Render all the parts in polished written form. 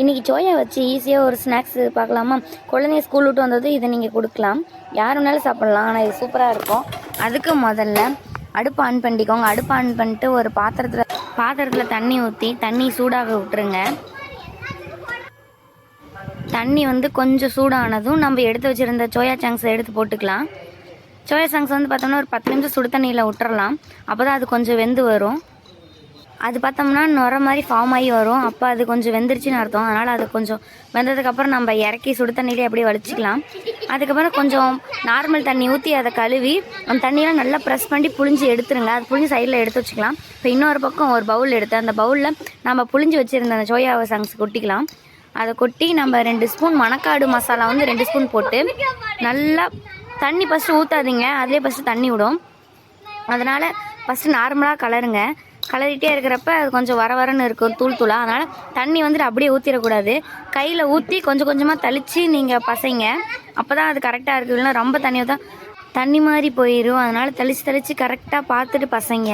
இன்றைக்கி சோயா வச்சு ஈஸியாக ஒரு ஸ்நாக்ஸ் பார்க்கலாமா? குழந்தைங்க ஸ்கூல் விட்டு வந்தது இதை நீங்கள் கொடுக்கலாம். யார் வேணாலும் சாப்பிட்லாம். ஆனால் இது சூப்பராக இருக்கும். அதுக்கு முதல்ல அடுப்பு ஆன் பண்ணிக்கோங்க. அடுப்பு ஆன் பண்ணிட்டு ஒரு பாத்திரத்தில் தண்ணி ஊற்றி தண்ணி சூடாக விட்டுருங்க. தண்ணி கொஞ்சம் சூடானதும் நம்ம எடுத்து வச்சுருந்த சோயா சங்க்ஸை எடுத்து போட்டுக்கலாம். சோயா சங்க்ஸ் பார்த்தோம்னா ஒரு 10 நிமிஷம் சுடு தண்ணியில் விட்டுறலாம். அப்போ தான் அது கொஞ்சம் வெந்து வரும். அது பார்த்தோம்னா நுர மாதிரி ஃபார்ம் ஆகி வரும். அப்போ அது கொஞ்சம் வெந்துருச்சுன்னு அர்த்தம். அதனால் அது கொஞ்சம் வெந்ததுக்கப்புறம் நம்ம இறக்கி சுடு தண்ணியிலே அப்படியே வலிச்சிக்கலாம். அதுக்கப்புறம் கொஞ்சம் நார்மல் தண்ணி ஊற்றி அதை கழுவி அந்த தண்ணியெலாம் நல்லா ப்ரெஸ் பண்ணி புழிஞ்சு எடுத்துருங்க. அது புழிஞ்சு சைடில் எடுத்து வச்சுக்கலாம். இப்போ இன்னொரு பக்கம் ஒரு பவுல் எடுத்து அந்த பவுலில் நம்ம புழிஞ்சு வச்சுருந்த அந்த சோயா சங்க்ஸ் கொட்டிக்கலாம். அதை கொட்டி நம்ம 2 ஸ்பூன் மணக்காடு மசாலா 2 ஸ்பூன் போட்டு நல்லா தண்ணி ஃபஸ்ட்டு ஊற்றாதீங்க, அதிலே ஃபஸ்ட்டு தண்ணி விடும். அதனால் ஃபஸ்ட்டு நார்மலாக கலரிட்டே இருக்கிறப்ப அது கொஞ்சம் வரன்னு இருக்கும் தூளாக. அதனால் தண்ணி அப்படியே ஊற்றிடக்கூடாது. கையில் ஊற்றி கொஞ்சம் கொஞ்சமாக தெளித்து நீங்கள் பசைங்க. அப்போ தான் அது கரெக்டாக இருக்குது. இல்லைன்னா ரொம்ப தண்ணி மாதிரி போயிடும். அதனால் தெளித்து கரெக்டாக பார்த்துட்டு பசைங்க.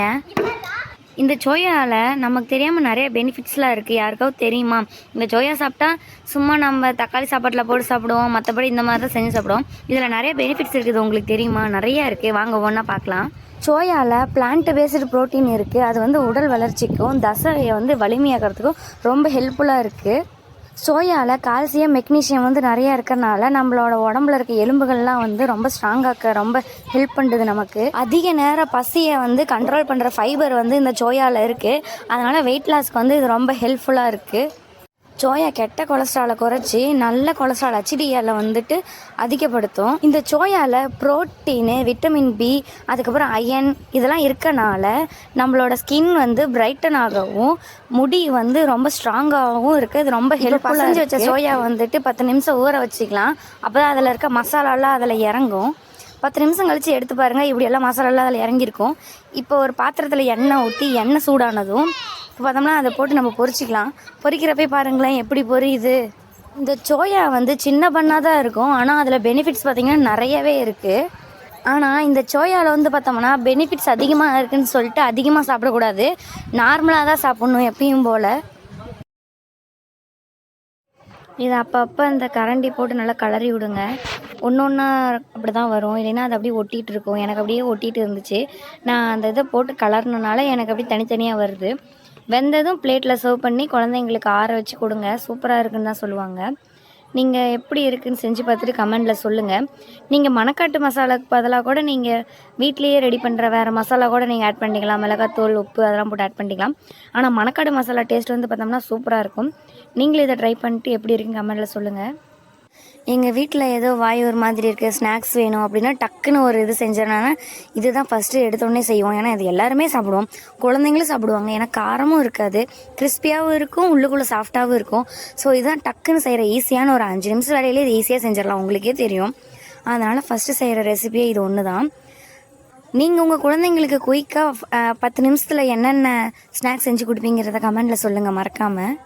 இந்த சோயாவில் நமக்கு தெரியாமல் நிறைய பெனிஃபிட்ஸ்லாம் இருக்குது. யாருக்காவது தெரியுமா? இந்த சோயா சாப்பிட்டா சும்மா நம்ம தக்காளி சாப்பாட்டில் போட்டு சாப்பிடுவோம், மற்றபடி இந்த மாதிரி தான் செஞ்சு சாப்பிடுவோம். இதில் நிறைய பெனிஃபிட்ஸ் இருக்குது. உங்களுக்கு தெரியுமா? நிறையா இருக்குது. வாங்க ஒன்றா பார்க்கலாம். சோயாவில் பிளான்ட் பேஸ்டு ப்ரோட்டீன் இருக்குது. அது உடல் வளர்ச்சிக்கும் தசையை வலிமையாக்கிறதுக்கும் ரொம்ப ஹெல்ப்ஃபுல்லாக இருக்குது. சோயாவில் கால்சியம் மெக்னீஷியம் நிறையா இருக்கிறனால நம்மளோட உடம்புல இருக்க எலும்புகள்லாம் ரொம்ப ஸ்ட்ராங்காக்க ரொம்ப ஹெல்ப் பண்ணுறது. நமக்கு அதிக நேரம் பசியை கண்ட்ரோல் பண்ணுற ஃபைபர் இந்த சோயாவில் இருக்குது. அதனால் வெயிட் லாஸ்க்கு இது ரொம்ப ஹெல்ப்ஃபுல்லாக இருக்குது. சோயா கெட்ட கொலஸ்ட்ராலை குறைச்சி நல்ல கொலஸ்ட்ரால் HDL அதிகப்படுத்தும். இந்த சோயாவில் புரோட்டீனு, விட்டமின் B, அதுக்கப்புறம் அயன் இதெல்லாம் இருக்கனால நம்மளோட ஸ்கின் பிரைட்டன் ஆகவும் முடி ரொம்ப ஸ்ட்ராங்காகவும் இருக்குது. இது ரொம்ப ஹெல்ப்ஃபுல்லாக. செஞ்சு வச்ச சோயா 10 நிமிஷம் ஊற வச்சுக்கலாம். அப்போ தான் அதில் இருக்க மசாலாலாம் அதில் இறங்கும். 10 நிமிஷம் கழித்து எடுத்து பாருங்கள். இப்படியெல்லாம் மசாலாலாம் அதில் இறங்கியிருக்கும். இப்போ ஒரு பாத்திரத்தில் எண்ணெய் ஊற்றி எண்ணெய் சூடானதும் பார்த்தோம்னா அதை போட்டு நம்ம பொரிச்சிக்கலாம். பொரிக்கிறப்ப பாருங்களேன் எப்படி பொரியுது. இந்த சோயா சின்ன பண்ணாக தான் இருக்கும். ஆனால் அதில் பெனிஃபிட்ஸ் பார்த்திங்கன்னா நிறையவே இருக்குது. ஆனால் இந்த சோயாவில் பார்த்தோம்னா பெனிஃபிட்ஸ் அதிகமாக இருக்குதுன்னு சொல்லிட்டு அதிகமாக சாப்பிடக்கூடாது. நார்மலாக தான் சாப்பிட்ணும் எப்பயும் போல். இதை அப்பப்போ இந்த கரண்டி போட்டு நல்லா கிளறி விடுங்க. ஒன்றா அப்படி தான் வரும். இல்லைன்னா அது அப்படியே ஒட்டிகிட்டு இருக்கும். எனக்கு அப்படியே ஒட்டிகிட்டு இருந்துச்சு. நான் அந்த இதை போட்டு கலர்னனால எனக்கு அப்படியே தனித்தனியாக வருது. வெந்ததும் பிளேட்டில் சர்வ் பண்ணி குழந்தைங்களுக்கு ஆற வச்சு கொடுங்க. சூப்பராக இருக்குன்னு தான் சொல்லுவாங்க. நீங்கள் எப்படி இருக்குதுன்னு செஞ்சு பார்த்துட்டு கமெண்டில் சொல்லுங்கள். நீங்கள் மணக்காட்டு மசாலாவுக்கு பதிலாக கூட நீங்கள் வீட்லேயே ரெடி பண்ணுற வேறு மசாலா கூட நீங்கள் ஆட் பண்ணிக்கலாம். மிளகாத்தூள், உப்பு அதெல்லாம் போட்டு ஆட் பண்ணிக்கலாம். ஆனால் மணக்காடு மசாலா டேஸ்ட் பார்த்தோம்னா சூப்பராக இருக்கும். நீங்களே இதை ட்ரை பண்ணிட்டு எப்படி இருக்குன்னு கமெண்டில் சொல்லுங்கள். எங்கள் வீட்டில் ஏதோ வாய் ஒரு மாதிரி இருக்குது, ஸ்நாக்ஸ் வேணும் அப்படின்னா டக்குன்னு ஒரு இது செஞ்சேன்னா இதுதான் ஃபஸ்ட்டு எடுத்தோடனே செய்வோம். ஏன்னா இது எல்லாருமே சாப்பிடுவோம், குழந்தைங்களும் சாப்பிடுவாங்க. ஏன்னா காரமும் இருக்காது, கிறிஸ்பியாகவும் இருக்கும், உள்ளுக்குள்ளே சாஃப்டாகவும் இருக்கும். ஸோ இதுதான் டக்குன்னு செய்கிற ஈஸியான ஒரு 5 நிமிஷம் வேலையிலே இது ஈஸியாக செஞ்சிடலாம். உங்களுக்கே தெரியும். அதனால் ஃபஸ்ட்டு செய்கிற ரெசிபியே இது ஒன்று தான். நீங்கள் உங்கள் குழந்தைங்களுக்கு குயிக்காக 10 நிமிஷத்தில் என்னென்ன ஸ்நாக்ஸ் செஞ்சு கொடுப்பீங்கிறத கமெண்டில் சொல்லுங்கள் மறக்காமல்.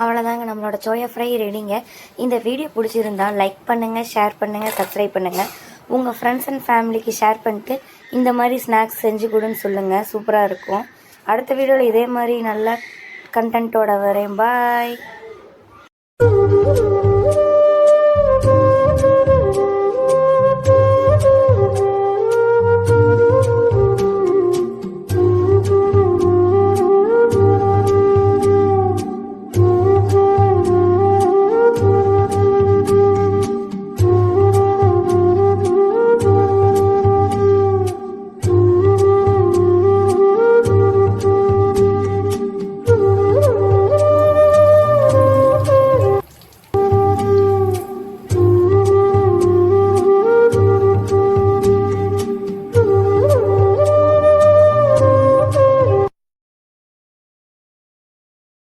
அவ்வளோதாங்க, நம்மளோட சோயா ஃப்ரை ரெடிங்க. இந்த வீடியோ பிடிச்சிருந்தால் லைக் பண்ணுங்கள், ஷேர் பண்ணுங்கள், சப்ஸ்கிரைப் பண்ணுங்கள். உங்கள் ஃப்ரெண்ட்ஸ் அண்ட் ஃபேமிலிக்கு ஷேர் பண்ணிட்டு இந்த மாதிரி ஸ்நாக்ஸ் செஞ்சு கொடுன்னு சொல்லுங்கள். சூப்பராக இருக்கும். அடுத்த வீடியோவில் இதே மாதிரி நல்ல கண்டென்ட்டோட வரேன். பாய்.